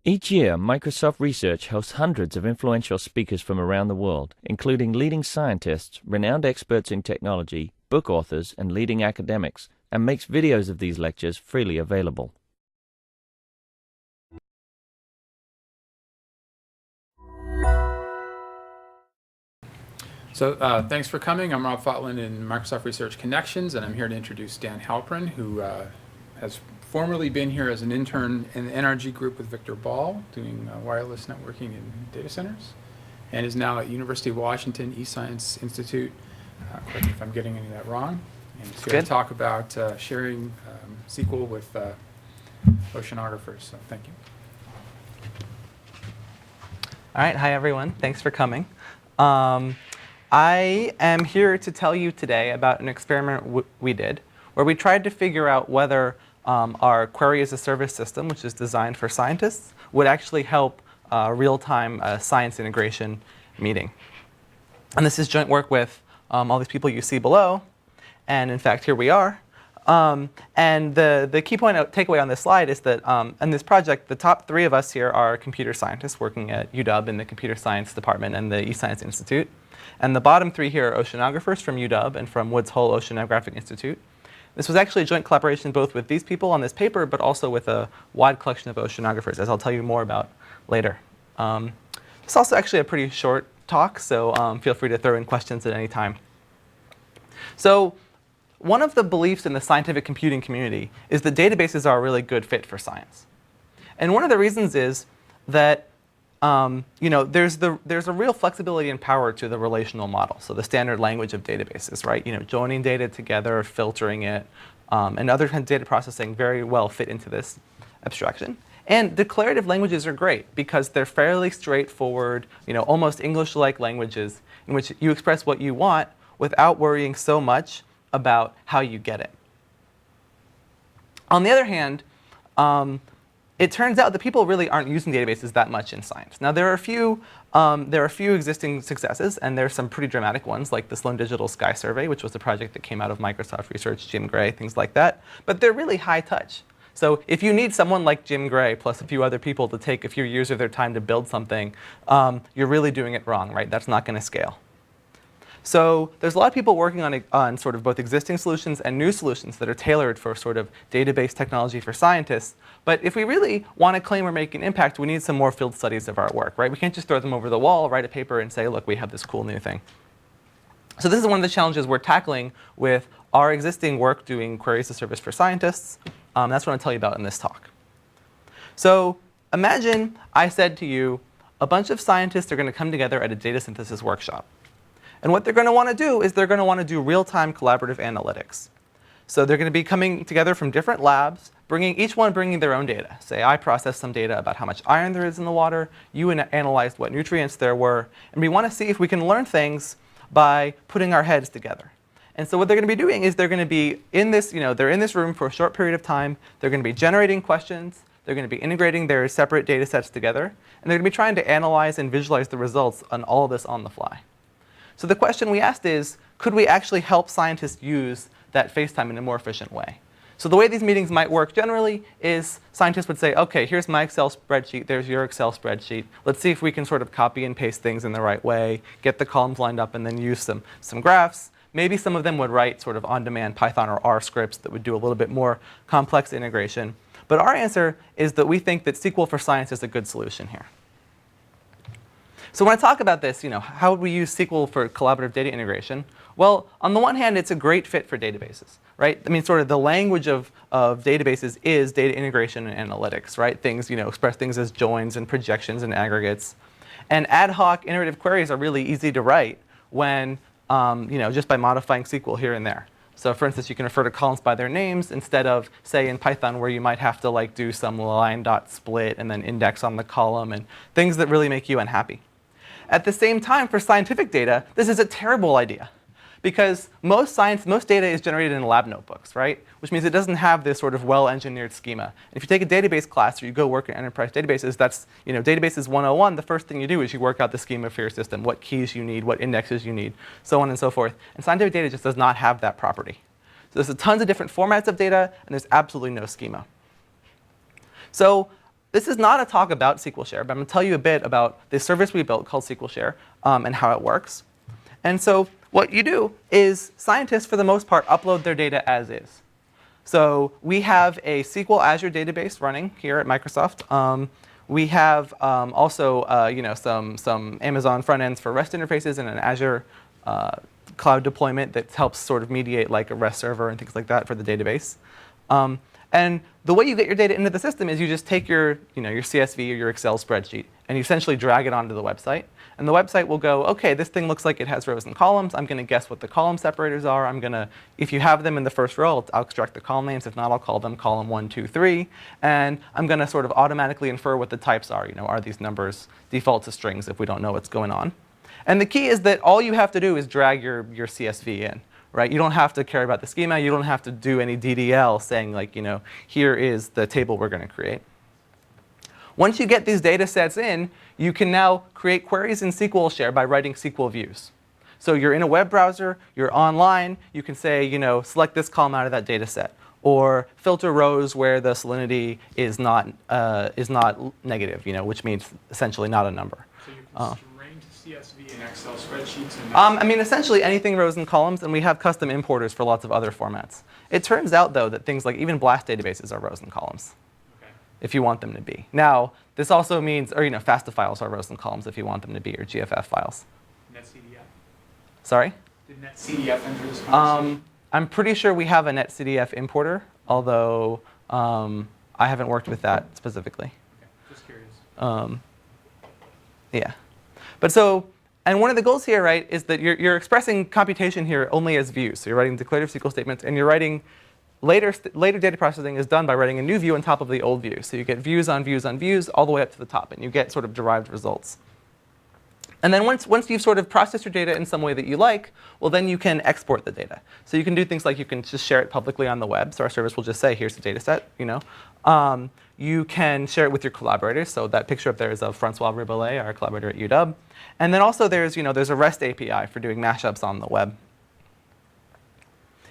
Each year, Microsoft Research hosts hundreds of influential speakers from around the world, including leading scientists, renowned experts in technology, book authors, and leading academics, and makes videos of these lectures freely available. So thanks for coming. I'm Rob Fotland in Microsoft Research Connections, and I'm here to introduce Dan Halprin, who has formerly been here as an intern in the NRG group with Victor Ball, doing wireless networking in data centers, and is now at University of Washington eScience Institute. Correct me if I'm getting any of that wrong. And he's going to talk about sharing SQL with Oceanographers. So thank you. All right. Hi, everyone. Thanks for coming. I am here to tell you today about an experiment we did where we tried to figure out whether our query-as-a-service system, which is designed for scientists, would actually help real-time science integration meeting. And this is joint work with all these people you see below. And in fact, here we are. And the key point takeaway on this slide is that in this project, the top 3 of us here are computer scientists working at UW in the computer science department and the eScience Institute. And the bottom 3 here are oceanographers from UW and from Woods Hole Oceanographic Institute. This was actually a joint collaboration both with these people on this paper, but also with a wide collection of oceanographers, as I'll tell you more about later. It's also actually a pretty short talk, so feel free to throw in questions at any time. So one of the beliefs in the scientific computing community is that databases are a really good fit for science. And one of the reasons is that there's a real flexibility and power to the relational model, so the standard language of databases, right? Joining data together, filtering it, and other kinds of data processing very well fit into this abstraction. And declarative languages are great because they're fairly straightforward, almost English-like languages in which you express what you want without worrying so much about how you get it. On the other hand, it turns out that people really aren't using databases that much in science. Now, there are a few existing successes, and there are some pretty dramatic ones, like the Sloan Digital Sky Survey, which was a project that came out of Microsoft Research, Jim Gray, things like that. But they're really high touch. So if you need someone like Jim Gray plus a few other people to take a few years of their time to build something, you're really doing it wrong, right? That's not going to scale. So there's a lot of people working on sort of both existing solutions and new solutions that are tailored for sort of database technology for scientists. But if we really want to claim we're making an impact, we need some more field studies of our work, right? We can't just throw them over the wall, write a paper, and say, look, we have this cool new thing. So this is one of the challenges we're tackling with our existing work doing query-as-a-service for scientists. That's what I'll tell you about in this talk. So imagine I said to you, a bunch of scientists are going to come together at a data synthesis workshop. And what they're going to want to do is they're going to want to do real-time collaborative analytics. So they're going to be coming together from different labs, each one bringing their own data. Say I processed some data about how much iron there is in the water, you analyzed what nutrients there were, and we want to see if we can learn things by putting our heads together. And so what they're going to be doing is they're going to be in this, they're in this room for a short period of time. They're going to be generating questions. They're going to be integrating their separate data sets together. And they're going to be trying to analyze and visualize the results on all of this on the fly. So the question we asked is, could we actually help scientists use that FaceTime in a more efficient way? So the way these meetings might work generally is scientists would say, OK, here's my Excel spreadsheet. There's your Excel spreadsheet. Let's see if we can sort of copy and paste things in the right way, get the columns lined up, and then use some graphs. Maybe some of them would write sort of on-demand Python or R scripts that would do a little bit more complex integration. But our answer is that we think that SQL for Science is a good solution here. So when I talk about this, how would we use SQL for collaborative data integration? Well, on the one hand, it's a great fit for databases, right? I mean, sort of the language of databases is data integration and analytics, right? Things, express things as joins and projections and aggregates. And ad hoc iterative queries are really easy to write when, just by modifying SQL here and there. So for instance, you can refer to columns by their names instead of, say, in Python, where you might have to do some line dot split and then index on the column and things that really make you unhappy. At the same time, for scientific data, this is a terrible idea. Because most data is generated in lab notebooks, right? Which means it doesn't have this sort of well-engineered schema. And if you take a database class or you go work in enterprise databases, that's databases 101. The first thing you do is you work out the schema for your system, what keys you need, what indexes you need, so on and so forth. And scientific data just does not have that property. So there's tons of different formats of data, and there's absolutely no schema. So this is not a talk about SQL Share, but I'm going to tell you a bit about this service we built called SQL Share and how it works. And so what you do is scientists, for the most part, upload their data as is. So we have a SQL Azure database running here at Microsoft. We have also some Amazon front ends for REST interfaces and an Azure cloud deployment that helps sort of mediate like a REST server and things like that for the database. And the way you get your data into the system is you just take your CSV or your Excel spreadsheet and you essentially drag it onto the website. And the website will go, OK, this thing looks like it has rows and columns. I'm going to guess what the column separators are. If you have them in the first row, I'll extract the column names. If not, I'll call them column 1, 2, 3. And I'm going to sort of automatically infer what the types are. Are these numbers default to strings if we don't know what's going on? And the key is that all you have to do is drag your CSV in. Right? You don't have to care about the schema. You don't have to do any DDL saying, like, here is the table we're going to create. Once you get these data sets in, you can now create queries in SQL Share by writing SQL views. So you're in a web browser, you're online, you can say, select this column out of that data set, or filter rows where the salinity is not negative, which means essentially not a number. So you can CSV and Excel spreadsheets? Essentially anything rows and columns, and we have custom importers for lots of other formats. It turns out, though, that things like even BLAST databases are rows and columns, if you want them to be. Now, this also means, or FASTA files are rows and columns if you want them to be, or GFF files. NetCDF? Sorry? Did NetCDF enter this conversation? I'm pretty sure we have a NetCDF importer, although I haven't worked with that specifically. Okay, just curious. Yeah. But so, and one of the goals here, right, is that you're expressing computation here only as views. So you're writing declarative SQL statements, and you're writing later data processing is done by writing a new view on top of the old view. So you get views on views on views all the way up to the top, and you get sort of derived results. And then once you've sort of processed your data in some way that you like, well, then you can export the data. So you can do things like you can just share it publicly on the web. So our service will just say, here's the data set, You can share it with your collaborators. So that picture up there is of Francois Ribolet, our collaborator at UW. And then also there's a REST API for doing mashups on the web.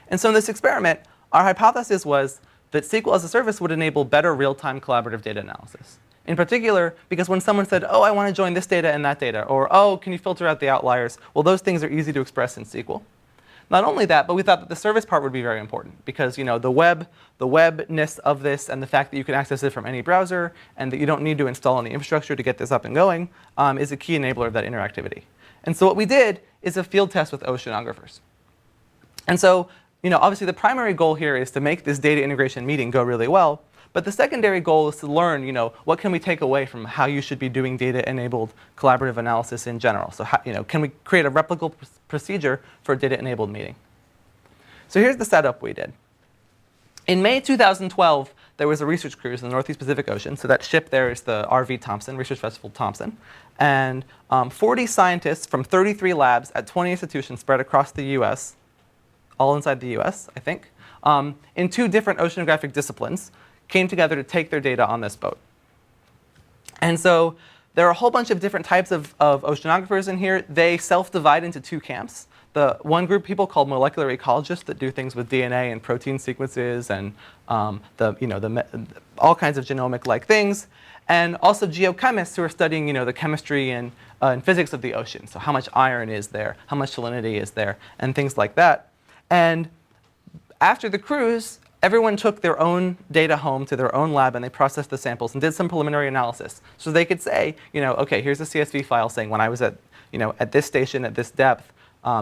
And so in this experiment, our hypothesis was that SQL-as-a-Service would enable better real-time collaborative data analysis. In particular, because when someone said, oh, I want to join this data and that data, or oh, can you filter out the outliers? Well, those things are easy to express in SQL. Not only that, but we thought that the service part would be very important because the webness of this and the fact that you can access it from any browser and that you don't need to install any infrastructure to get this up and going is a key enabler of that interactivity. And so what we did is a field test with Oceanographers. And so obviously the primary goal here is to make this data integration meeting go really well. But the secondary goal is to learn, what can we take away from how you should be doing data-enabled collaborative analysis in general? So, can we create a replicable procedure for a data-enabled meeting? So here's the setup we did. In May 2012, there was a research cruise in the Northeast Pacific Ocean. So that ship there is the RV Thompson, Research Vessel Thompson. And 40 scientists from 33 labs at 20 institutions spread across the US, all inside the US, I think, in 2 different oceanographic disciplines, came together to take their data on this boat. And so there are a whole bunch of different types of oceanographers in here. They self-divide into 2 camps. The one group people called molecular ecologists that do things with DNA and protein sequences and all kinds of genomic-like things. And also geochemists who are studying the chemistry and physics of the ocean. So how much iron is there, how much salinity is there, and things like that. And after the cruise, everyone took their own data home to their own lab and they processed the samples and did some preliminary analysis. So they could say, OK, here's a CSV file saying when I was at this station at this depth,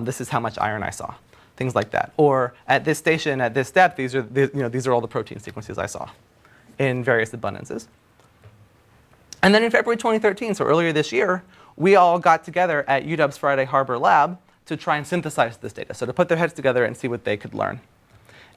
this is how much iron I saw, things like that. Or at this station at this depth, these are all the protein sequences I saw in various abundances. And then in February 2013, so earlier this year, we all got together at UW's Friday Harbor lab to try and synthesize this data, so to put their heads together and see what they could learn.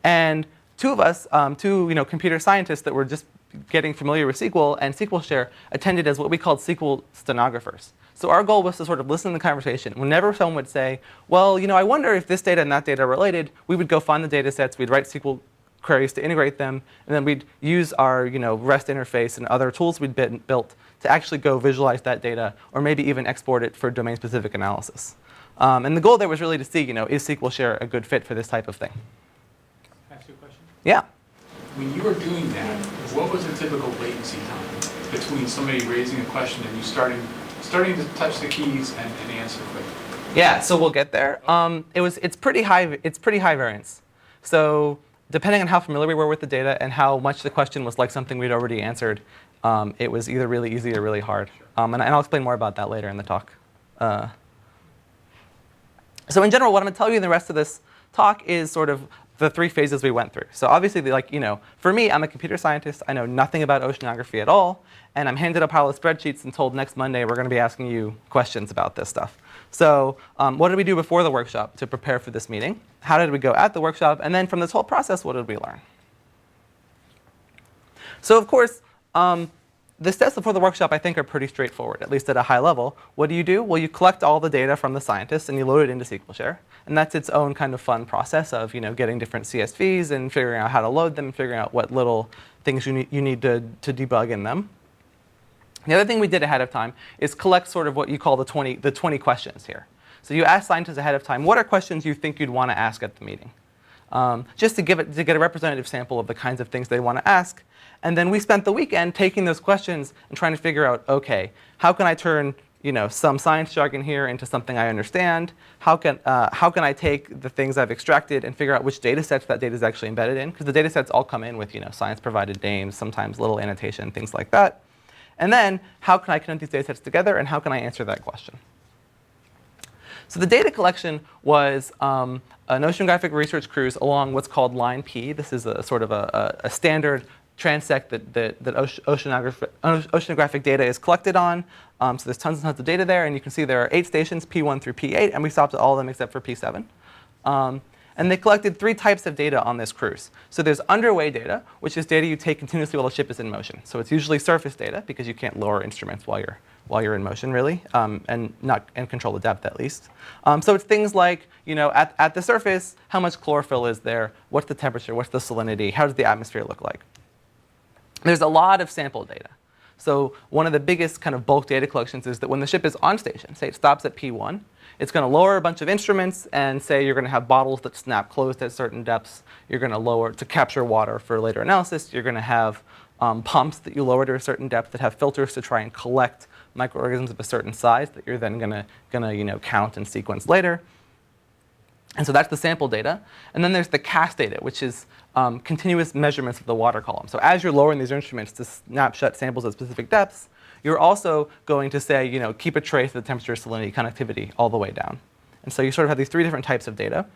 And 2 of us, 2 computer scientists that were just getting familiar with SQL and SQL Share, attended as what we called Sequelstenographers. So our goal was to sort of listen to the conversation. Whenever someone would say, well, I wonder if this data and that data are related, we would go find the data sets, we'd write SQL queries to integrate them, and then we'd use our REST interface and other tools we'd built to actually go visualize that data, or maybe even export it for domain-specific analysis. And the goal there was really to see, is SQL Share a good fit for this type of thing? Can I ask you a question? Yeah. When you were doing that, what was the typical latency time? between somebody raising a question and you starting to touch the keys and answer quickly? Yeah, so we'll get there. It's pretty high variance. So depending on how familiar we were with the data and how much the question was like something we'd already answered, it was either really easy or really hard. And I'll explain more about that later in the talk. So in general, what I'm going to tell you in the rest of this talk is sort of the 3 phases we went through. So obviously, for me, I'm a computer scientist. I know nothing about oceanography at all. And I'm handed a pile of spreadsheets and told next Monday we're going to be asking you questions about this stuff. So what did we do before the workshop to prepare for this meeting? How did we go at the workshop? And then from this whole process, what did we learn? So of course, the steps before the workshop, I think, are pretty straightforward, at least at a high level. What do? Well, you collect all the data from the scientists, and you load it into SQL Share. And that's its own kind of fun process of getting different CSVs and figuring out how to load them, figuring out what little things you need to debug in them. The other thing we did ahead of time is collect sort of what you call the 20 questions here. So you ask scientists ahead of time, what are questions you think you'd want to ask at the meeting? Just to get a representative sample of the kinds of things they want to ask. And then we spent the weekend taking those questions and trying to figure out, OK, how can I turn some science jargon here into something I understand? How can I take the things I've extracted and figure out which data sets that data is actually embedded in? Because the data sets all come in with science-provided names, sometimes little annotation, things like that. And then how can I connect these data sets together, and how can I answer that question? So the data collection was an oceanographic research cruise along what's called Line P. This is a sort of a standard transect that oceanographic data is collected on. So there's tons and tons of data there, and you can see there are 8 stations, P1 through P8, and we stopped at all of them except for P7. And they collected 3 types of data on this cruise. So there's underway data, which is data you take continuously while the ship is in motion. So it's usually surface data, because you can't lower instruments while you're in motion, really, and control the depth at least. So it's things like, at the surface, how much chlorophyll is there? What's the temperature? What's the salinity? How does the atmosphere look like? There's a lot of sample data. So one of the biggest kind of bulk data collections is that when the ship is on station, say it stops at P1, it's going to lower a bunch of instruments and say you're going to have bottles that snap closed at certain depths. You're going to lower to capture water for later analysis. You're going to have pumps that you lower to a certain depth that have filters to try and collect microorganisms of a certain size that you're then going to count and sequence later. And so that's the sample data. And then there's the cast data, which is continuous measurements of the water column. So as you're lowering these instruments to snapshot samples at specific depths, you're also going to say, keep a trace of the temperature, salinity, conductivity all the way down. And so you sort of have these 3 different types of data.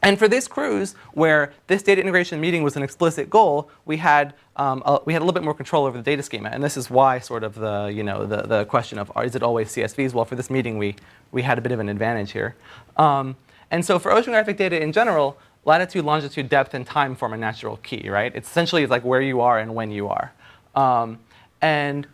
And for this cruise, where this data integration meeting was an explicit goal, we had a little bit more control over the data schema. And this is why sort of the question of, is it always CSVs? Well, for this meeting, we had a bit of an advantage here. And so for oceanographic data in general, latitude, longitude, depth, and time form a natural key, right? It's essentially like where you are and when you are. And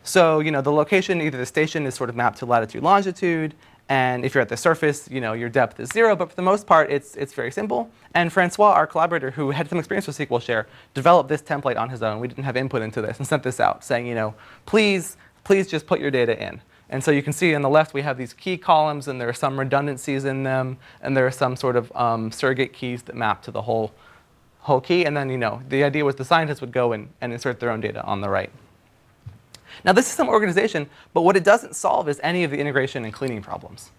so the location, either the station is sort of mapped to latitude, longitude, and if you're at the surface, your depth is 0. But for the most part, it's very simple. And Francois, our collaborator, who had some experience with SQL Share, developed this template on his own. We didn't have input into this, and sent this out saying, please just put your data in. And so you can see on the left we have these key columns, and there are some redundancies in them, and there are some sort of surrogate keys that map to the whole key. And then the idea was the scientists would go and insert their own data on the right. Now this is some organization, but what it doesn't solve is any of the integration and cleaning problems.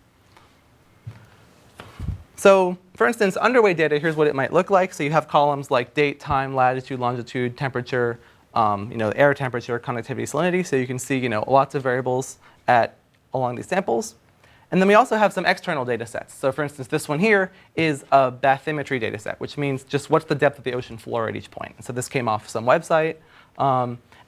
So for instance, underway data, here's what it might look like. So you have columns like date, time, latitude, longitude, temperature, air temperature, conductivity, salinity. So you can see lots of variables along these samples. And then we also have some external data sets. So for instance, this one here is a bathymetry data set, which means just what's the depth of the ocean floor at each point. So this came off some website.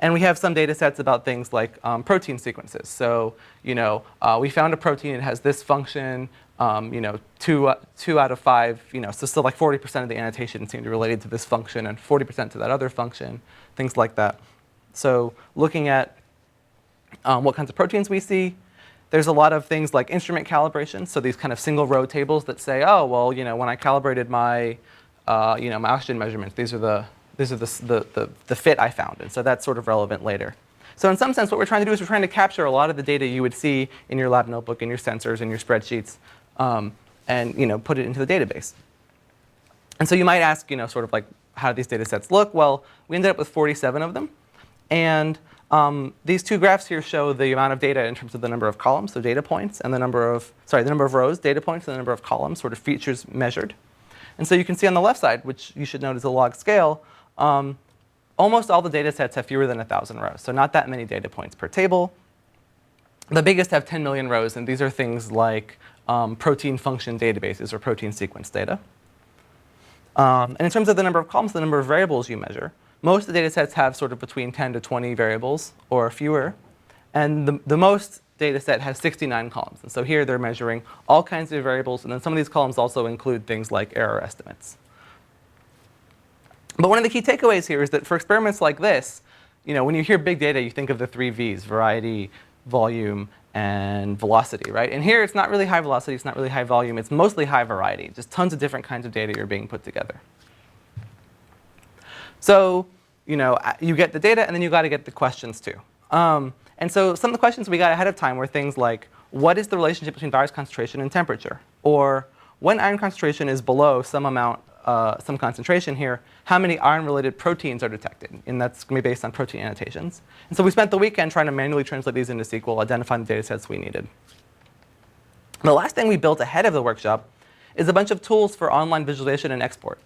And we have some data sets about things like protein sequences. So we found a protein, it has this function, 2 out of 5, so still like 40% of the annotation seemed related to this function and 40% to that other function, things like that. So looking at what kinds of proteins we see, there's a lot of things like instrument calibration. So these kind of single row tables that say, oh, well, when I calibrated my, my oxygen measurements, these are the fit I found. And so that's sort of relevant later. So in some sense, what we're trying to do is we're trying to capture a lot of the data you would see in your lab notebook, in your sensors, in your spreadsheets, and put it into the database. And so you might ask, sort of like, how do these data sets look? Well, we ended up with 47 of them. And these two graphs here show the amount of data in terms of the number of columns, so data points, and the number of rows, data points, and the number of columns, sort of features measured. And so you can see on the left side, which you should note is a log scale, almost all the data sets have fewer than 1,000 rows, so not that many data points per table. The biggest have 10 million rows, and these are things like protein function databases or protein sequence data. And in terms of the number of columns, the number of variables you measure, most of the data sets have sort of between 10 to 20 variables or fewer. And the most data set has 69 columns. And so here they're measuring all kinds of variables. And then some of these columns also include things like error estimates. But one of the key takeaways here is that for experiments like this, when you hear big data, you think of the 3 V's, variety, volume, and velocity, right? And here it's not really high velocity, it's not really high volume, it's mostly high variety. Just tons of different kinds of data are being put together. So, you get the data, and then you got to get the questions too. And so some of the questions we got ahead of time were things like, what is the relationship between virus concentration and temperature? Or when iron concentration is below some amount, some concentration here, how many iron-related proteins are detected? And that's going to be based on protein annotations. And so we spent the weekend trying to manually translate these into SQL, identifying the data sets we needed. The last thing we built ahead of the workshop is a bunch of tools for online visualization and export.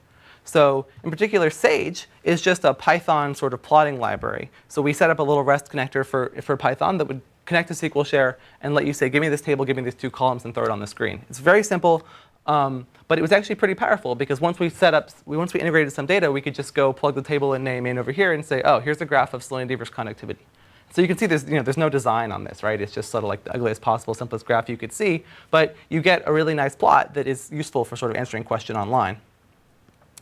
So in particular, Sage is just a Python sort of plotting library. So we set up a little REST connector for Python that would connect to SQL Share and let you say, give me this table, give me these 2 columns, and throw it on the screen. It's very simple, but it was actually pretty powerful because once we integrated some data, we could just go plug the table and name in over here and say, oh, here's a graph of salinity versus conductivity. So you can see there's no design on this, right? It's just sort of like the ugliest possible, simplest graph you could see. But you get a really nice plot that is useful for sort of answering question online.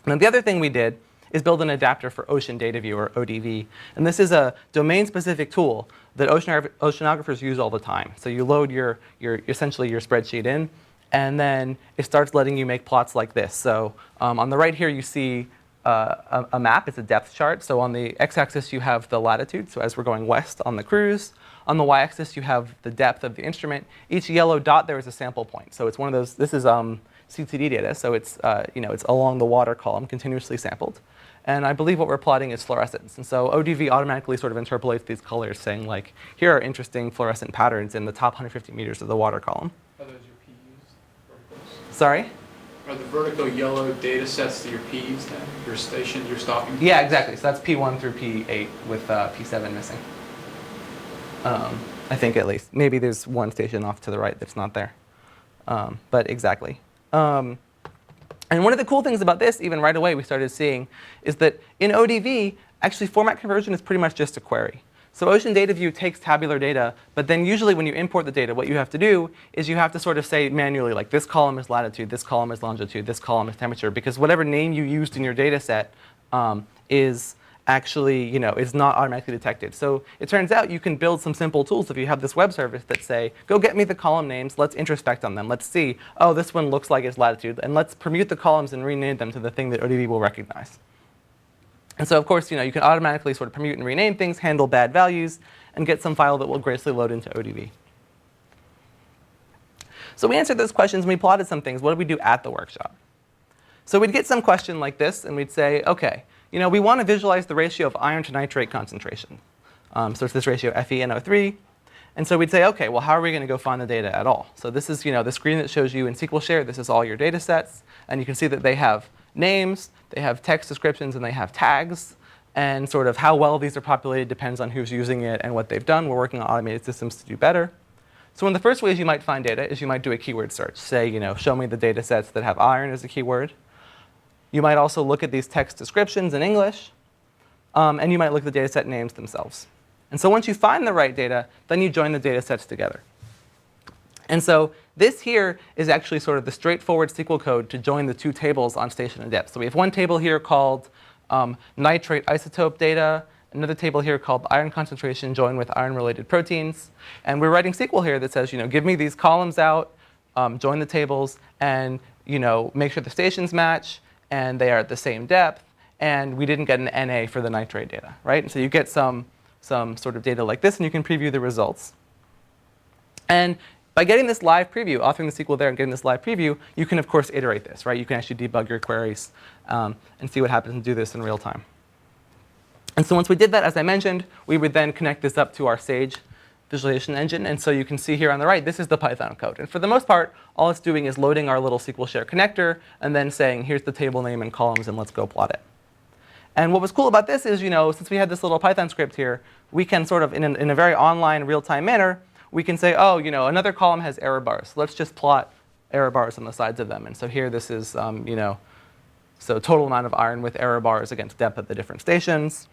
And then the other thing we did is build an adapter for Ocean Data View, or ODV. And this is a domain-specific tool that oceanographers use all the time. So you load essentially your spreadsheet in, and then it starts letting you make plots like this. So on the right here, you see a map. It's a depth chart. So on the x-axis, you have the latitude. So as we're going west on the cruise. On the y-axis, you have the depth of the instrument. Each yellow dot there is a sample point. So it's one of those. This is CTD data, so it's it's along the water column, continuously sampled. And I believe what we're plotting is fluorescence. And so ODV automatically sort of interpolates these colors, saying like, here are interesting fluorescent patterns in the top 150 meters of the water column. Are those your PUs? Sorry? Are the vertical yellow data sets your Ps then? Your station, your stopping? Yeah, exactly. So that's P1 through P8 with P7 missing. I think at least. Maybe there's one station off to the right that's not there. But exactly. And one of the cool things about this, even right away we started seeing, is that in ODV, actually format conversion is pretty much just a query. So Ocean Data View takes tabular data, but then usually when you import the data, what you have to do is you have to sort of say manually, like this column is latitude, this column is longitude, this column is temperature, because whatever name you used in your data set is actually, is not automatically detected. So it turns out you can build some simple tools if you have this web service that say, go get me the column names, let's introspect on them. Let's see, oh, this one looks like it's latitude, and let's permute the columns and rename them to the thing that ODV will recognize. And so, of course, you can automatically sort of permute and rename things, handle bad values, and get some file that will gracefully load into ODV. So we answered those questions, and we plotted some things. What did we do at the workshop? So we'd get some question like this, and we'd say, OK, we want to visualize the ratio of iron to nitrate concentration. So it's this ratio FeNO3. And so we'd say, OK, well, how are we going to go find the data at all? So this is the screen that shows you in SQL Share. This is all your data sets. And you can see that they have names, they have text descriptions, and they have tags. And sort of how well these are populated depends on who's using it and what they've done. We're working on automated systems to do better. So one of the first ways you might find data is you might do a keyword search. Say, show me the data sets that have iron as a keyword. You might also look at these text descriptions in English. And you might look at the data set names themselves. And so once you find the right data, then you join the data sets together. And so this here is actually sort of the straightforward SQL code to join the 2 tables on station and depth. So we have one table here called nitrate isotope data, another table here called iron concentration joined with iron-related proteins. And we're writing SQL here that says, give me these columns out, join the tables, and make sure the stations match, and they are at the same depth. And we didn't get an NA for the nitrate data, right? And so you get some sort of data like this, and you can preview the results. And by getting this live preview, authoring the SQL there and getting this live preview, you can, of course, iterate this, right? You can actually debug your queries and see what happens and do this in real time. And so once we did that, as I mentioned, we would then connect this up to our Sage visualization engine. And so you can see here on the right, this is the Python code. And for the most part, all it's doing is loading our little SQL share connector and then saying, here's the table name and columns, and let's go plot it. And what was cool about this is, since we had this little Python script here, we can sort of, in a very online, real-time manner, we can say, oh, another column has error bars. Let's just plot error bars on the sides of them. And so here, this is, so total amount of iron with error bars against depth at the different stations.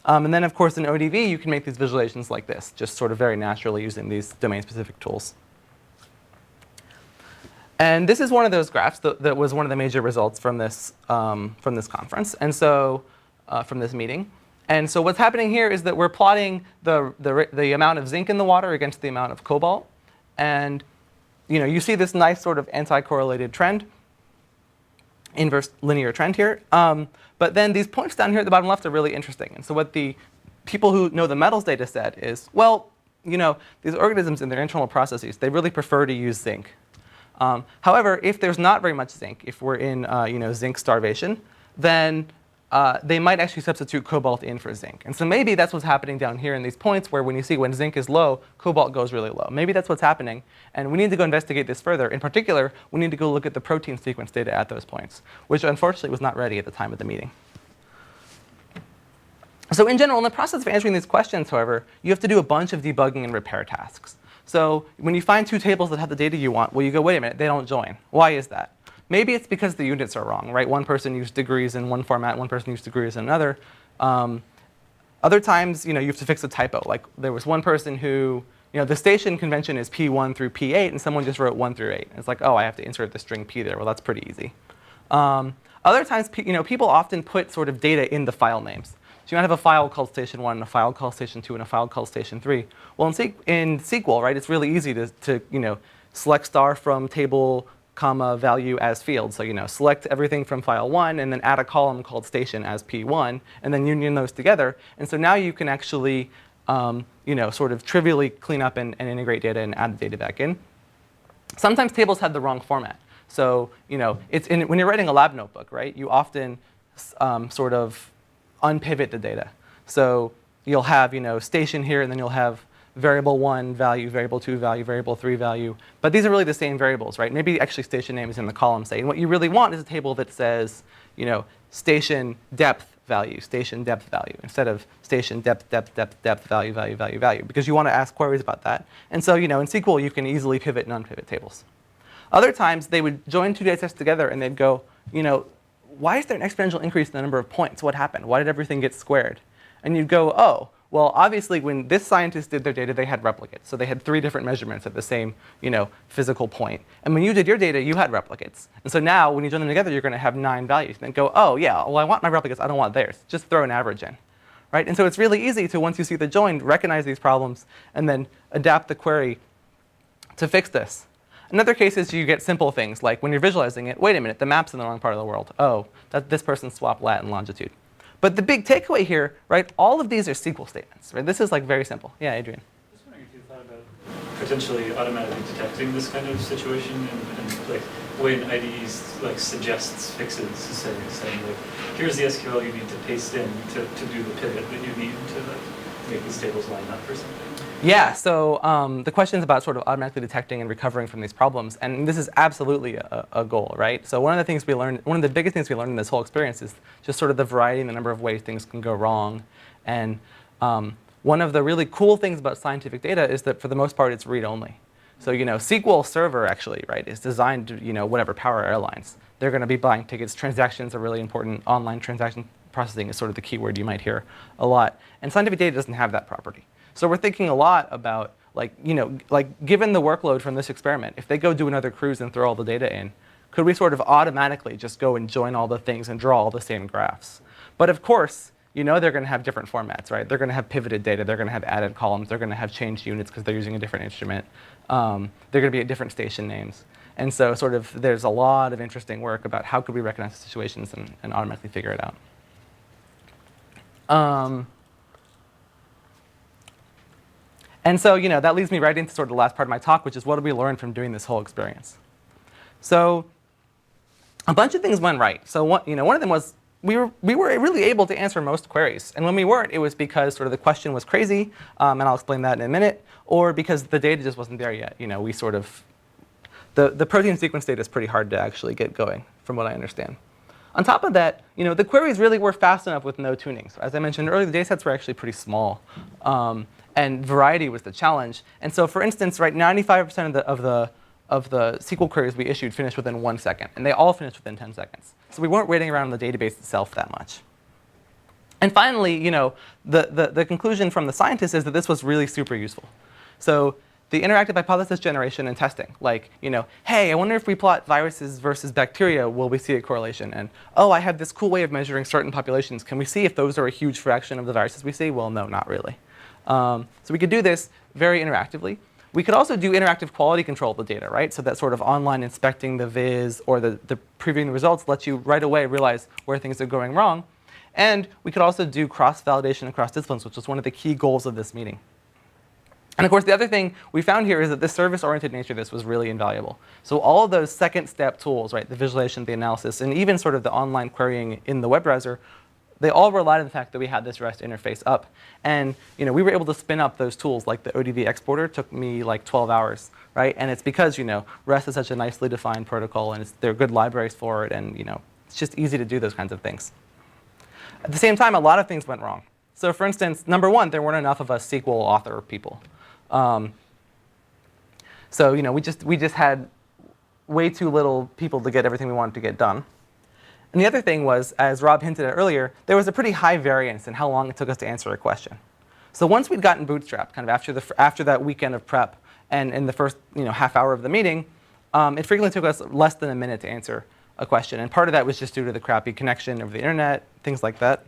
And then, of course, in ODV, you can make these visualizations like this, just sort of very naturally using these domain-specific tools. And this is one of those graphs that was one of the major results from this conference, and so from this meeting. And so what's happening here is that we're plotting the amount of zinc in the water against the amount of cobalt. And you see this nice sort of anti-correlated trend, inverse linear trend here. But then these points down here at the bottom left are really interesting. And so what the people who know the metals data said is, well, these organisms in their internal processes, they really prefer to use zinc. However, if there's not very much zinc, if we're in zinc starvation, then they might actually substitute cobalt in for zinc. And so maybe that's what's happening down here in these points where when you see when zinc is low, cobalt goes really low. Maybe that's what's happening. And we need to go investigate this further. In particular, we need to go look at the protein sequence data at those points, which unfortunately was not ready at the time of the meeting. So in general, in the process of answering these questions, however, you have to do a bunch of debugging and repair tasks. So when you find two tables that have the data you want, well, you go, wait a minute, they don't join. Why is that? Maybe it's because the units are wrong, right? One person used degrees in one format, one person used degrees in another. Other times, you have to fix a typo. Like there was one person who, the station convention is P1 through P8, and someone just wrote 1 through 8. It's like, oh, I have to insert the string P there. Well, that's pretty easy. Other times, people often put sort of data in the file names. So you might have a file called station 1, and a file called station 2, and a file called station 3. Well, in SQL, right, it's really easy to select star from table, comma, value as field. So select everything from file 1 and then add a column called station as P1 and then union those together. And so now you can actually sort of trivially clean up and integrate data and add the data back in. Sometimes tables have the wrong format. So when you're writing a lab notebook, right, you often sort of unpivot the data. So you'll have station here, and then you'll have variable 1 value, variable 2 value, variable 3 value. But these are really the same variables, right? Maybe actually station name is in the column, say. And what you really want is a table that says, station depth value, station depth value, instead of station depth, depth, depth, depth, value, value, value, value, because you want to ask queries about that. And so, in SQL, you can easily pivot and unpivot tables. Other times, they would join two data sets together, and they'd go, why is there an exponential increase in the number of points? What happened? Why did everything get squared? And you'd go, oh, well, obviously, when this scientist did their data, they had replicates. So they had 3 different measurements at the same, physical point. And when you did your data, you had replicates. And so now, when you join them together, you're going to have 9 values. And then go, oh, yeah, well, I want my replicates. I don't want theirs. Just throw an average in. Right? And so it's really easy to, once you see the join, recognize these problems, and then adapt the query to fix this. Another case is you get simple things, like when you're visualizing it, wait a minute, the map's in the wrong part of the world. Oh, this person swapped lat and longitude. But the big takeaway here, right, all of these are SQL statements. Right? This is like very simple. Yeah, Adrian. Just wondering if you thought about potentially automatically detecting this kind of situation and like when IDEs like suggests fixes, saying like, here's the SQL you need to paste in to do the pivot that you need to make these tables line up or something. Yeah, so the question is about sort of automatically detecting and recovering from these problems, and this is absolutely a goal, right? So one of the biggest things we learned in this whole experience is just sort of the variety and the number of ways things can go wrong. And one of the really cool things about scientific data is that for the most part it's read-only. So SQL Server actually, right, is designed to whatever power airlines. They're going to be buying tickets. Transactions are really important. Online transaction processing is sort of the keyword you might hear a lot. And scientific data doesn't have that property. So we're thinking a lot about, given the workload from this experiment, if they go do another cruise and throw all the data in, could we sort of automatically just go and join all the things and draw all the same graphs? But of course, they're going to have different formats, right? They're going to have pivoted data. They're going to have added columns. They're going to have changed units because they're using a different instrument. They're going to be at different station names. And so sort of there's a lot of interesting work about how could we recognize the situations and automatically figure it out. And so, that leads me right into sort of the last part of my talk, which is what did we learn from doing this whole experience? So a bunch of things went right. So one of them was, we were really able to answer most queries. And when we weren't, it was because sort of the question was crazy, and I'll explain that in a minute, or because the data just wasn't there yet. We sort of, the protein sequence data is pretty hard to actually get going, from what I understand. On top of that, the queries really were fast enough with no tuning. So as I mentioned earlier, the datasets were actually pretty small. And variety was the challenge. And so, for instance, right, 95% of the SQL queries we issued finished within 1 second, and they all finished within 10 seconds. So we weren't waiting around the database itself that much. And finally, the conclusion from the scientists is that this was really super useful. So the interactive hypothesis generation and testing, like, hey, I wonder if we plot viruses versus bacteria, will we see a correlation? And, oh, I have this cool way of measuring certain populations. Can we see if those are a huge fraction of the viruses we see? Well, no, not really. So we could do this very interactively. We could also do interactive quality control of the data, right? So that sort of online inspecting the viz or the previewing the results lets you right away realize where things are going wrong. And we could also do cross-validation across disciplines, which was one of the key goals of this meeting. And of course, the other thing we found here is that the service-oriented nature of this was really invaluable. So all of those second-step tools, right, the visualization, the analysis, and even sort of the online querying in the web browser, they all relied on the fact that we had this REST interface up. And we were able to spin up those tools, like the ODV exporter took me like 12 hours, right? And it's because REST is such a nicely defined protocol, and there are good libraries for it, and it's just easy to do those kinds of things. At the same time, a lot of things went wrong. So for instance, number one, there weren't enough of us SQL author people. So we just had way too little people to get everything we wanted to get done. And the other thing was, as Rob hinted at earlier, there was a pretty high variance in how long it took us to answer a question. So once we'd gotten bootstrapped, kind of after that weekend of prep, and in the first half hour of the meeting, it frequently took us less than a minute to answer a question. And part of that was just due to the crappy connection over the internet, things like that.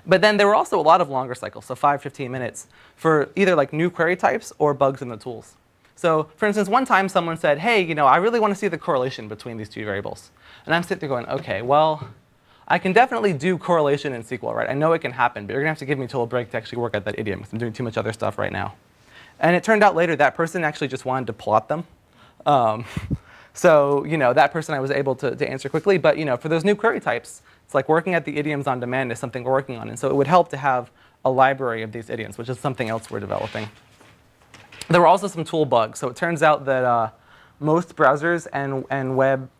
But then there were also a lot of longer cycles, so 5, 15 minutes, for either like new query types or bugs in the tools. So for instance, one time someone said, hey, I really want to see the correlation between these two variables. And I'm sitting there going, OK, well, I can definitely do correlation in SQL, right? I know it can happen, but you're going to have to give me till a break to actually work at that idiom, because I'm doing too much other stuff right now. And it turned out later that person actually just wanted to plot them. So that person I was able to answer quickly. But for those new query types, it's like working at the idioms on demand is something we're working on. And so it would help to have a library of these idioms, which is something else we're developing. There were also some tool bugs. So it turns out that most browsers and web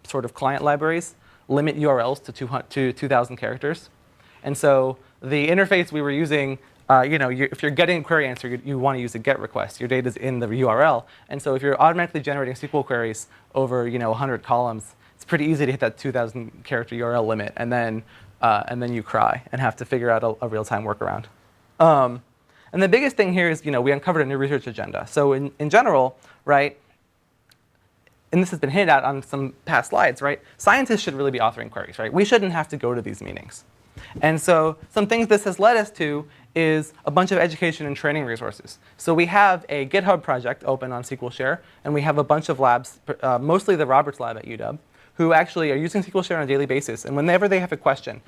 sort of client libraries limit URLs to 2,000 characters. And so the interface we were using, if you're getting a query answer, you want to use a GET request. Your data is in the URL. And so if you're automatically generating SQL queries over 100 columns, it's pretty easy to hit that 2,000 character URL limit. And then you cry and have to figure out a real-time workaround. And the biggest thing here is we uncovered a new research agenda. So in general, right, and this has been hinted at on some past slides, right, scientists should really be authoring queries, right? We shouldn't have to go to these meetings. And so some things this has led us to is a bunch of education and training resources. So we have a GitHub project open on SQL Share, and we have a bunch of labs, mostly the Roberts lab at UW, who actually are using SQL Share on a daily basis. And whenever they have a question,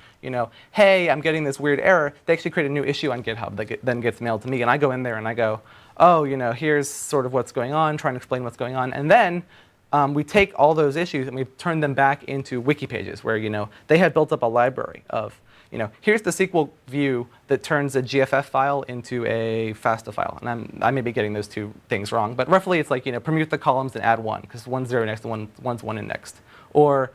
hey, I'm getting this weird error, they actually create a new issue on GitHub that then gets mailed to me. And I go in there and I go, oh, here's sort of what's going on, trying to explain what's going on. And then we take all those issues and we turn them back into wiki pages where they had built up a library of, here's the SQL view that turns a GFF file into a FASTA file. And I may be getting those two things wrong, but roughly it's like permute the columns and add 1, because one's 0 next and one's 1 indexed. Or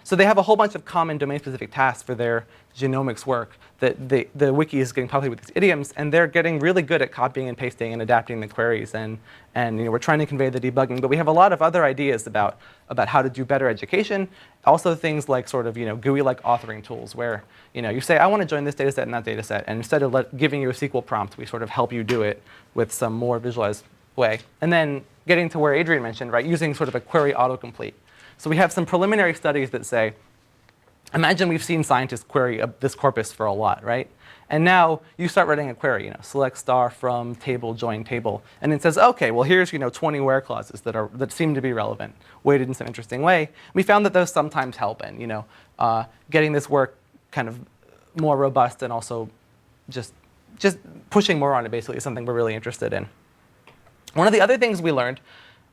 so they have a whole bunch of common domain-specific tasks for their genomics work that the wiki is getting populated with these idioms, and they're getting really good at copying and pasting and adapting the queries. And we're trying to convey the debugging, but we have a lot of other ideas about how to do better education. Also things like sort of GUI-like authoring tools, where you say, I want to join this data set and that data set, and instead of giving you a SQL prompt, we sort of help you do it with some more visualized way. And then getting to where Adrian mentioned, right, using sort of a query autocomplete. So we have some preliminary studies that say, imagine we've seen scientists query this corpus for a lot, right? And now you start writing a query, select star from table, join table. And it says, OK, well, here's 20 where clauses that seem to be relevant, weighted in some interesting way. We found that those sometimes help. And getting this work kind of more robust and also just pushing more on it basically is something we're really interested in. One of the other things we learned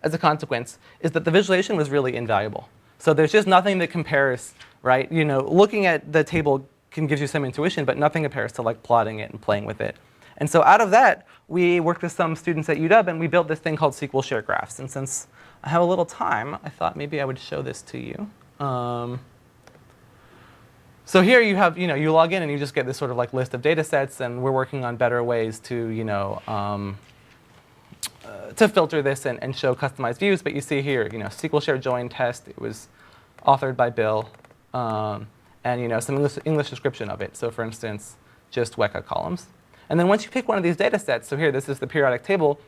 as a consequence is that the visualization was really invaluable. So there's just nothing that compares right? Looking at the table can give you some intuition, but nothing compares to like plotting it and playing with it. And so out of that, we worked with some students at UW, and we built this thing called SQL Share Graphs. And since I have a little time, I thought maybe I would show this to you. So here you have, you log in and you just get this sort of like list of data sets, and we're working on better ways to, to filter this and show customized views. But you see here, SQL Share Join Test. It was authored by Bill, and some English description of it. So for instance, just Weka columns. And then once you pick one of these data sets, so here, this is the periodic table,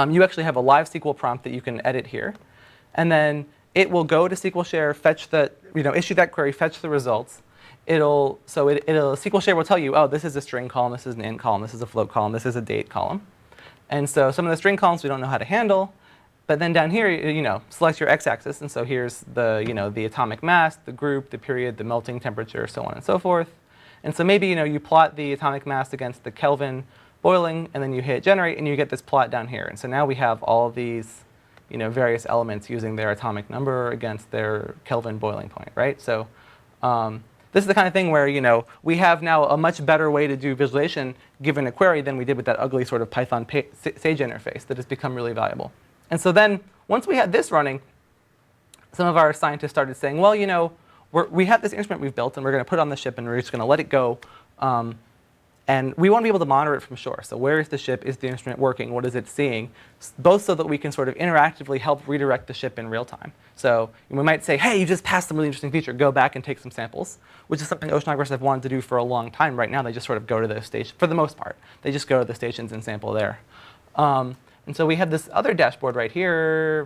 you actually have a live SQL prompt that you can edit here. And then it will go to SQL Share, fetch the, issue that query, fetch the results. SQL Share will tell you, oh, this is a string column, this is an int column, this is a float column, this is a date column. And so some of the string columns we don't know how to handle. But then down here, select your x-axis. And so here's the, the atomic mass, the group, the period, the melting temperature, so on and so forth. And so maybe, you plot the atomic mass against the Kelvin boiling, and then you hit generate, and you get this plot down here. And so now we have all these, various elements using their atomic number against their Kelvin boiling point, right? So this is the kind of thing where, we have now a much better way to do visualization given a query than we did with that ugly sort of Python Sage interface that has become really valuable. And so then once we had this running, some of our scientists started saying, well, we have this instrument we've built, and we're going to put it on the ship, and we're just going to let it go. And we want to be able to monitor it from shore. So where is the ship? Is the instrument working? What is it seeing? Both so that we can sort of interactively help redirect the ship in real time. So we might say, hey, you just passed some really interesting feature. Go back and take some samples, which is something oceanographers have wanted to do for a long time. Right now, they just sort of go to the station, for the most part. They just go to the stations and sample there. And so we have this other dashboard right here,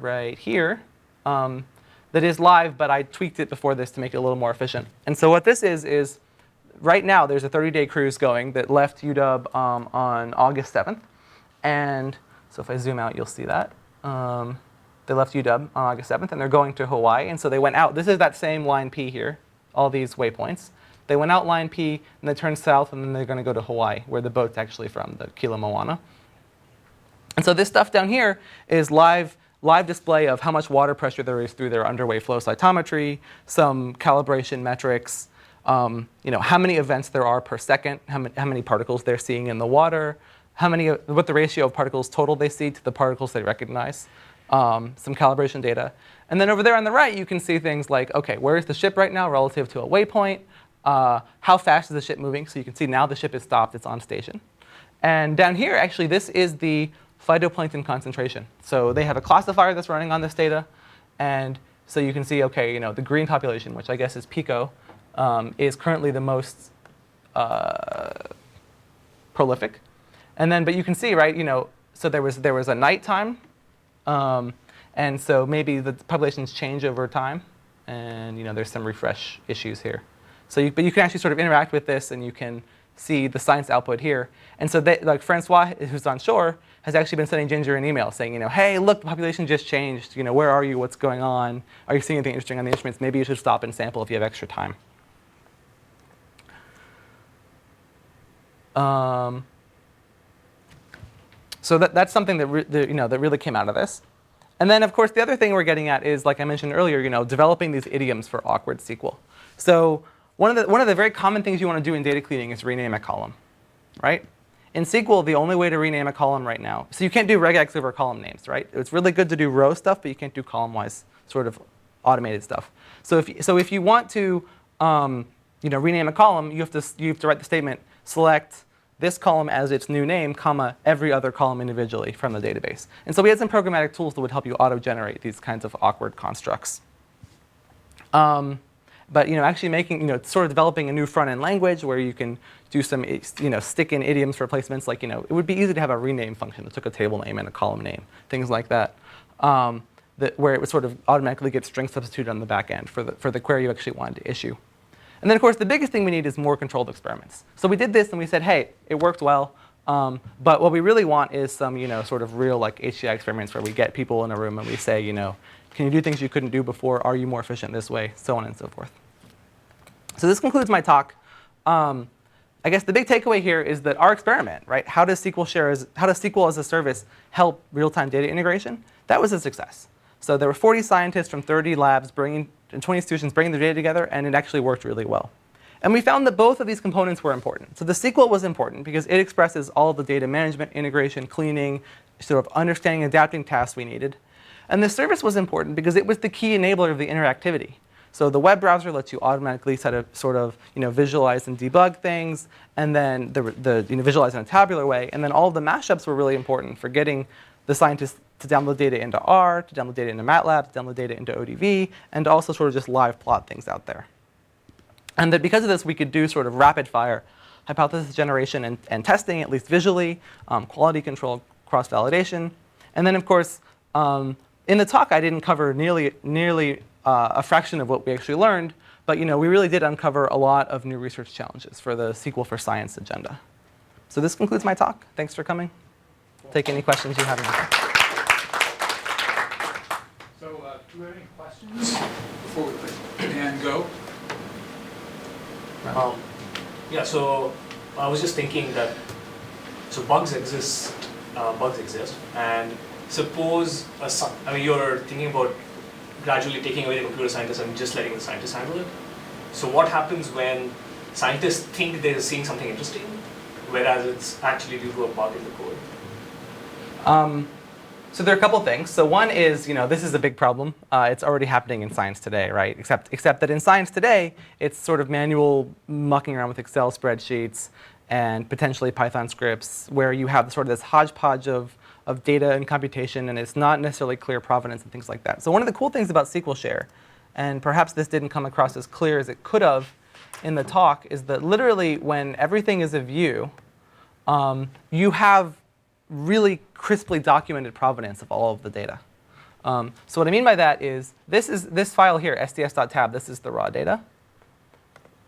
that is live, but I tweaked it before this to make it a little more efficient. And so what this is right now there's a 30-day cruise going that left UW on August 7th. And so if I zoom out, you'll see that. They left UW on August 7th, and they're going to Hawaii. And so they went out. This is that same line P here, all these waypoints. They went out line P, and they turned south, and then they're going to go to Hawaii, where the boat's actually from, the Kila Moana. And so this stuff down here is live display of how much water pressure there is through their underway flow cytometry, some calibration metrics, how many events there are per second, how many particles they're seeing in the water, what the ratio of particles total they see to the particles they recognize, some calibration data. And then over there on the right, you can see things like, OK, where is the ship right now relative to a waypoint? How fast is the ship moving? So you can see now the ship is stopped. It's on station. And down here, actually, this is the phytoplankton concentration. So they have a classifier that's running on this data. And so you can see, OK, the green population, which I guess is Pico, is currently the most prolific. And then, but you can see, right, so there was a nighttime. And so maybe the populations change over time. And there's some refresh issues here. So but you can actually sort of interact with this, and you can see the science output here. And so like Francois, who's on shore, has actually been sending Ginger an email saying, hey, look, the population just changed. Where are you? What's going on? Are you seeing anything interesting on the instruments? Maybe you should stop and sample if you have extra time. So that's something that really came out of this. And then, of course, the other thing we're getting at is, like I mentioned earlier, developing these idioms for awkward SQL. So one of the very common things you want to do in data cleaning is rename a column, right? In SQL, the only way to rename a column right now, so you can't do regex over column names, right? It's really good to do row stuff, but you can't do column-wise sort of automated stuff. So if you want to rename a column, you have to write the statement select this column as its new name, comma, every other column individually from the database. And so we had some programmatic tools that would help you auto-generate these kinds of awkward constructs. But actually making, sort of developing a new front-end language where you can do some, stick-in idioms for replacements. Like, it would be easy to have a rename function that took a table name and a column name, things like that, where it would sort of automatically get string substituted on the back end for the query you actually wanted to issue. And then, of course, the biggest thing we need is more controlled experiments. So we did this, and we said, hey, it worked well. But what we really want is some, sort of real like HCI experiments where we get people in a room and we say, can you do things you couldn't do before? Are you more efficient this way? So on and so forth. So this concludes my talk. I guess the big takeaway here is that our experiment, right? How does SQL as-a-Service help real-time data integration? That was a success. So there were 40 scientists from 30 labs and 20 institutions bringing their data together, and it actually worked really well. And we found that both of these components were important. So the SQL was important because it expresses all of the data management, integration, cleaning, sort of understanding, adapting tasks we needed. And the service was important because it was the key enabler of the interactivity. So the web browser lets you automatically sort of visualize and debug things, and then visualize in a tabular way. And then all of the mashups were really important for getting the scientists to download data into R, to download data into MATLAB, to download data into ODV, and to also sort of just live plot things out there. And that because of this, we could do sort of rapid fire hypothesis generation and testing, at least visually, quality control, cross-validation. And then, of course, in the talk, I didn't cover nearly a fraction of what we actually learned, but we really did uncover a lot of new research challenges for the SQL for Science agenda. So this concludes my talk. Thanks for coming. Take any questions you have. So do we have any questions before we let Dan go? Yeah, so I was just thinking that, so bugs exist, and suppose, you're thinking about gradually taking away the computer scientists and just letting the scientists handle it. So what happens when scientists think they're seeing something interesting, whereas it's actually due to a bug in the code? So there are a couple things. So one is, this is a big problem. It's already happening in science today, right? Except that in science today, it's sort of manual mucking around with Excel spreadsheets and potentially Python scripts where you have sort of this hodgepodge of data and computation, and it's not necessarily clear provenance and things like that. So one of the cool things about SQL Share, and perhaps this didn't come across as clear as it could have in the talk, is that literally when everything is a view, you have really crisply documented provenance of all of the data. So what I mean by that is this file here, sds.tab, this is the raw data.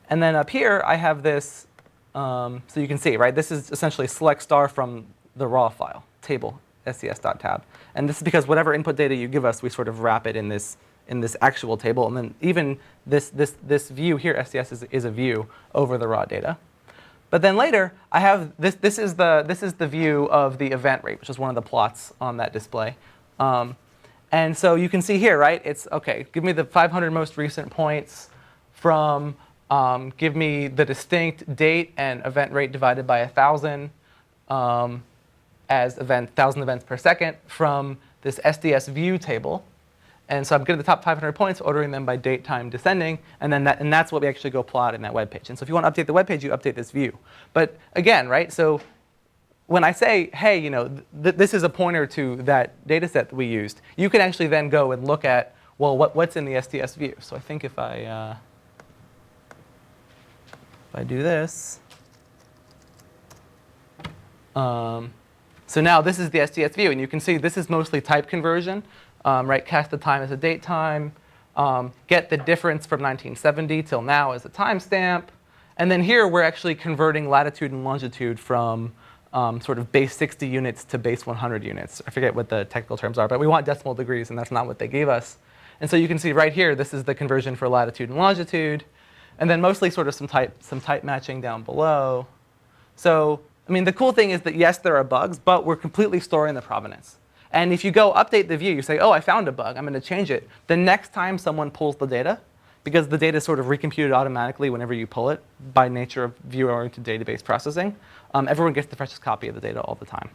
And then up here, I have this, so you can see, right? This is essentially select star from the raw file, table, sds.tab. And this is because whatever input data you give us, we sort of wrap it in this actual table. And then even this view here, SDS, is a view over the raw data. But then later, I have this is the view of the event rate, which is one of the plots on that display. And so you can see here, right? It's, OK, give me the 500 most recent points from, give me the distinct date and event rate divided by 1,000 as 1,000 events per second from this SDS view table. And so I'm getting the top 500 points, ordering them by date, time, descending, and then that's what we actually go plot in that web page. And so if you want to update the web page, you update this view. But again, right? So when I say, hey, this is a pointer to that data set that we used, you can actually then go and look at, well, what's in the SDS view. So I think if I do this, so now this is the SDS view, and you can see this is mostly type conversion. Right, cast the time as a date time, get the difference from 1970 till now as a timestamp, and then here we're actually converting latitude and longitude from sort of base 60 units to base 100 units. I forget what the technical terms are, but we want decimal degrees, and that's not what they gave us. And so you can see right here, this is the conversion for latitude and longitude, and then mostly sort of some type matching down below. So I mean, the cool thing is that yes, there are bugs, but we're completely storing the provenance. And if you go update the view, you say, oh, I found a bug, I'm going to change it. The next time someone pulls the data, because the data is sort of recomputed automatically whenever you pull it by nature of view-oriented database processing, everyone gets the freshest copy of the data all the time.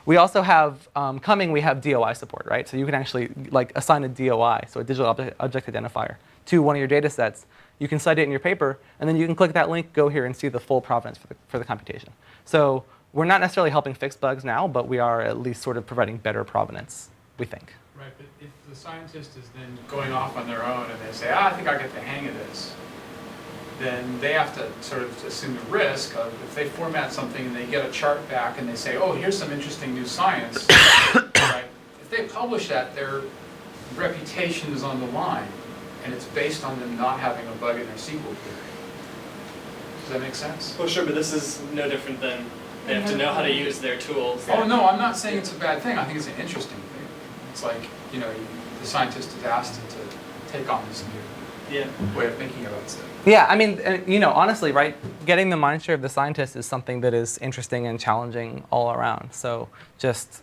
We also have, we have DOI support, right? So you can actually assign a DOI, so a digital object identifier, to one of your data sets. You can cite it in your paper, and then you can click that link, go here, and see the full provenance for the computation. So we're not necessarily helping fix bugs now, but we are at least sort of providing better provenance, we think. Right, but if the scientist is then going off on their own and they say, I think I get the hang of this, then they have to sort of assume the risk of if they format something and they get a chart back and they say, oh, here's some interesting new science, right? If they publish that, their reputation is on the line, and it's based on them not having a bug in their SQL query. Does that make sense? Well, sure, but this is no different than they have to know how to use their tools. Oh, no, I'm not saying it's a bad thing. I think it's an interesting thing. It's like, the scientist is asked to take on this new way of thinking about stuff. Yeah, I mean, honestly, right, getting the mind share of the scientist is something that is interesting and challenging all around. So just,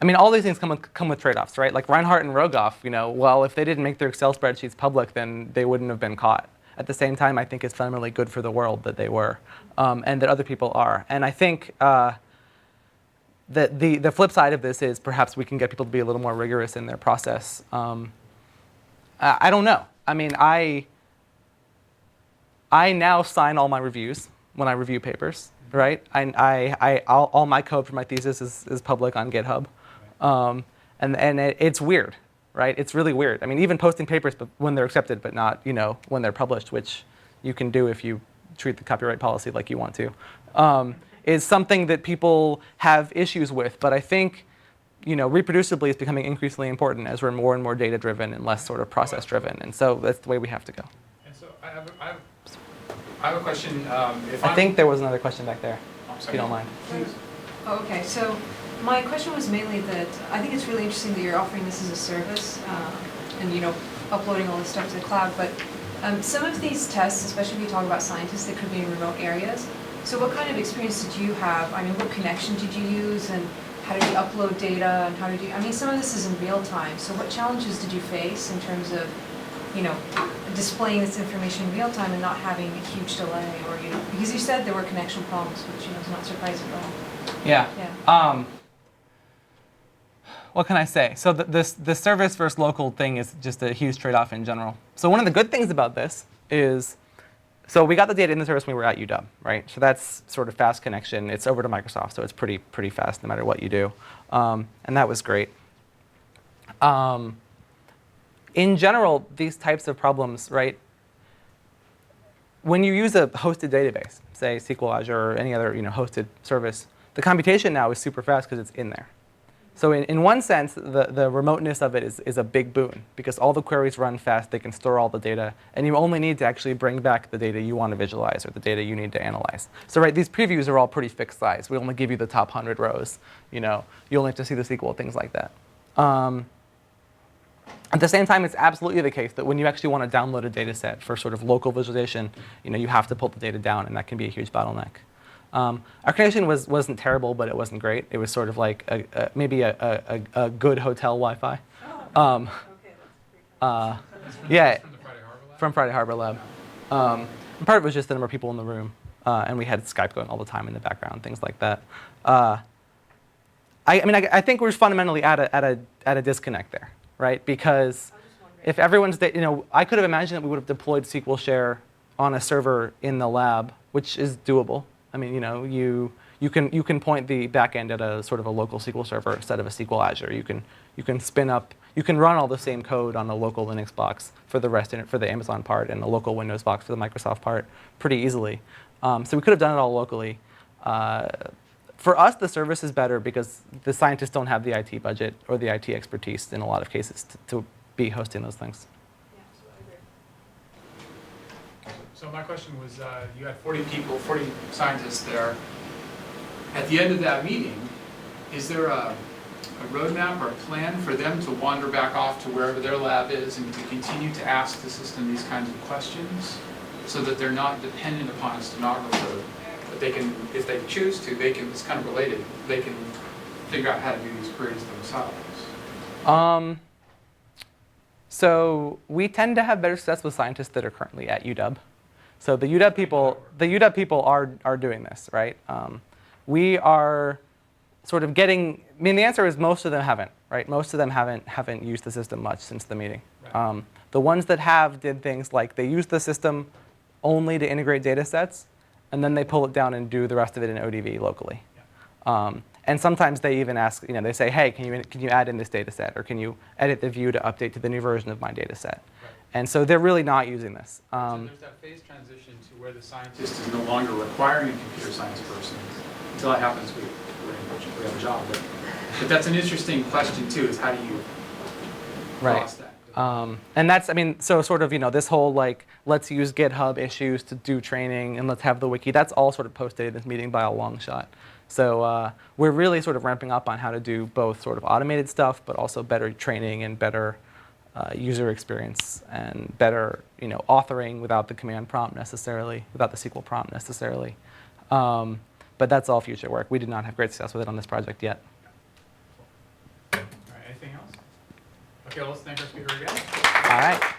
I mean, all these things come with trade-offs, right? Like Reinhardt and Rogoff, well, if they didn't make their Excel spreadsheets public, then they wouldn't have been caught. At the same time, I think it's fundamentally good for the world that they were, and that other people are. And I think that the flip side of this is perhaps we can get people to be a little more rigorous in their process. I don't know. I mean, I now sign all my reviews when I review papers, right? All my code for my thesis is public on GitHub. And it's weird, right? It's really weird. I mean, even posting papers when they're accepted, but not when they're published, which you can do if you treat the copyright policy like you want to, is something that people have issues with. But I think reproducibly is becoming increasingly important as we're more and more data-driven and less sort of process-driven. And so that's the way we have to go. And so I have a question. I think there was another question back there, if you don't mind. Oh, okay, so my question was mainly that I think it's really interesting that you're offering this as a service and uploading all this stuff to the cloud, but some of these tests, especially if you talk about scientists that could be in remote areas, so what kind of experience did you have? I mean, what connection did you use, and how did you upload data, and how did you, I mean, some of this is in real time, so what challenges did you face in terms of displaying this information in real time and not having a huge delay, or because you said there were connection problems, which is not surprising at all. Yeah. What can I say? So the service versus local thing is just a huge trade-off in general. So one of the good things about this is, so we got the data in the service when we were at UW, right? So that's sort of fast connection. It's over to Microsoft, so it's pretty fast no matter what you do. And that was great. In general, these types of problems, right? When you use a hosted database, say SQL, Azure, or any other hosted service, the computation now is super fast because it's in there. So in one sense, the remoteness of it is a big boon because all the queries run fast, they can store all the data, and you only need to actually bring back the data you want to visualize or the data you need to analyze. So right, these previews are all pretty fixed size. We only give you the top 100 rows. You only have to see the SQL, things like that. At the same time, it's absolutely the case that when you actually want to download a data set for sort of local visualization, you have to pull the data down, and that can be a huge bottleneck. Our connection wasn't terrible, but it wasn't great. It was sort of like maybe a good hotel Wi-Fi. Okay, that's Yeah, From the Friday Harbor Lab? from Friday Harbor Lab. And part of it was just the number of people in the room, and we had Skype going all the time in the background, things like that. I think we're fundamentally at a disconnect there, right? Because if everyone's, I could have imagined that we would have deployed SQL Share on a server in the lab, which is doable. I mean, you can point the backend at a sort of a local SQL server instead of a SQL Azure. You can spin up, you can run all the same code on a local Linux box for the Amazon part and a local Windows box for the Microsoft part pretty easily. So we could have done it all locally. For us, the service is better because the scientists don't have the IT budget or the IT expertise in a lot of cases to be hosting those things. So my question was, you had 40 people, 40 scientists there. At the end of that meeting, is there a roadmap or a plan for them to wander back off to wherever their lab is and to continue to ask the system these kinds of questions so that they're not dependent upon a stenographer, but they can, if they choose to, they can, it's kind of related, they can figure out how to do these queries themselves? So we tend to have better success with scientists that are currently at UW. So the UW people are doing this, right? We are sort of getting, I mean, the answer is most of them haven't, right? Most of them haven't used the system much since the meeting. Right. The ones that have did things like they use the system only to integrate data sets, and then they pull it down and do the rest of it in ODV locally. Yeah. And sometimes they even ask, they say, hey, can you add in this data set, or can you edit the view to update to the new version of my data set? Right. And so they're really not using this. So there's that phase transition to where the scientist is no longer requiring a computer science person. Until that happens, we have a job. But that's an interesting question too, is how do you cross that? And that's, so sort of, this whole like, let's use GitHub issues to do training and let's have the wiki, that's all sort of post-dated in this meeting by a long shot. So we're really sort of ramping up on how to do both sort of automated stuff, but also better training and better user experience and better, authoring without the command prompt necessarily, without the SQL prompt necessarily. But that's all future work. We did not have great success with it on this project yet. Okay, let's thank our speaker again. All right.